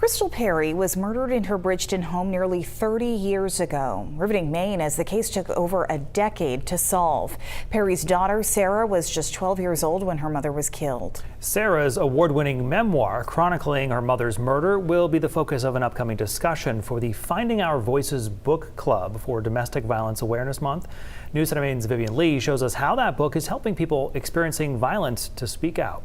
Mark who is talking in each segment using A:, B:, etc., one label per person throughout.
A: Crystal Perry was murdered in her Bridgeton home nearly 30 years ago, riveting Maine as the case took over a decade to solve. Perry's daughter, Sarah, was just 12 years old when her mother was killed.
B: Sarah's award-winning memoir chronicling her mother's murder will be the focus of an upcoming discussion for the Finding Our Voices book club for Domestic Violence Awareness Month. News Center Maine's Vivian Lee shows us how that book is helping people experiencing violence to speak out.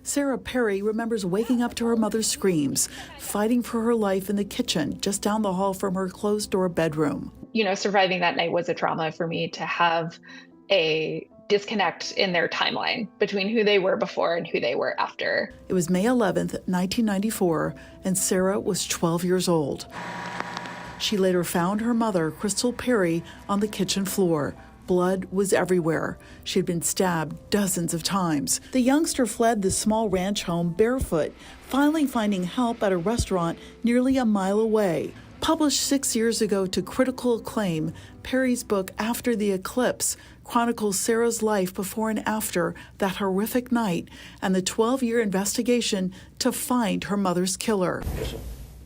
C: Sarah Perry remembers waking up to her mother's screams, fighting for her life in the kitchen just down the hall from her closed-door bedroom.
D: You know, surviving that night was a trauma for me to have a disconnect in their timeline between who they were before and who they were after.
C: It was May 11th, 1994, and Sarah was 12 years old. She later found her mother, Crystal Perry, on the kitchen floor. Blood was everywhere. She had been stabbed dozens of times. The youngster fled the small ranch home barefoot, finally finding help at a restaurant nearly a mile away. Published 6 years ago to critical acclaim, Perry's book After the Eclipse chronicles Sarah's life before and after that horrific night and the 12-year investigation to find her mother's killer.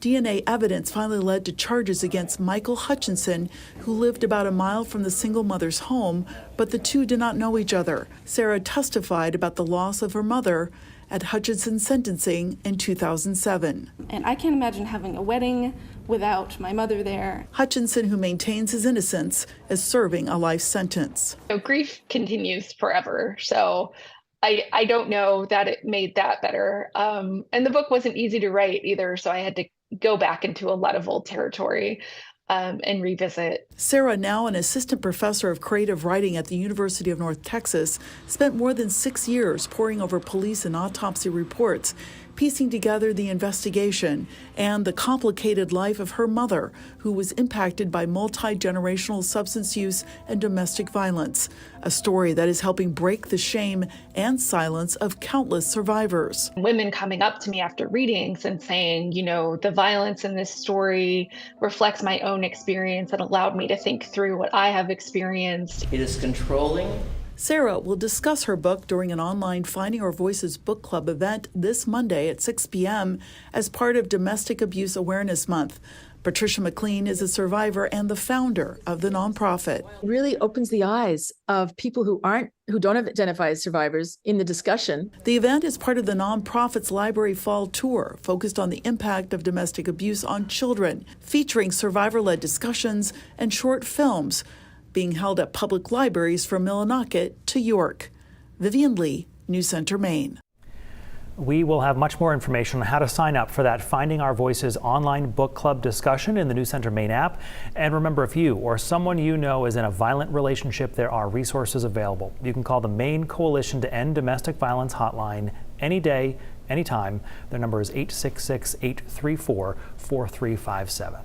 C: DNA evidence finally led to charges against Michael Hutchinson, who lived about a mile from the single mother's home, but the two did not know each other. Sarah testified about the loss of her mother at Hutchinson's sentencing in 2007.
E: And I can't imagine having a wedding without my mother there.
C: Hutchinson, who maintains his innocence, is serving a life sentence.
D: Grief continues forever, so I don't know that it made that better. And the book wasn't easy to write either, so I had to go back into a lot of old territory and revisit.
C: Sarah, now an assistant professor of creative writing at the University of North Texas, spent more than 6 years poring over police and autopsy reports, piecing together the investigation and the complicated life of her mother, who was impacted by multi-generational substance use and domestic violence, a story that is helping break the shame and silence of countless survivors.
D: Women coming up to me after readings and saying, you know, the violence in this story reflects my own experience and allowed me to think through what I have experienced.
F: It is controlling.
C: Sarah will discuss her book during an online Finding Our Voices book club event this Monday at 6 p.m. as part of Domestic Abuse Awareness Month. Patricia McLean is a survivor and the founder of the nonprofit.
G: It really opens the eyes of people who don't identify as survivors in the discussion.
C: The event is part of the nonprofit's Library Fall Tour, focused on the impact of domestic abuse on children, featuring survivor-led discussions and short films, being held at public libraries from Millinocket to York. Vivian Lee, News Center, Maine.
B: We will have much more information on how to sign up for that Finding Our Voices online book club discussion in the News Center Maine app. And remember, if you or someone you know is in a violent relationship, there are resources available. You can call the Maine Coalition to End Domestic Violence hotline any day, anytime. Their number is 866-834-4357.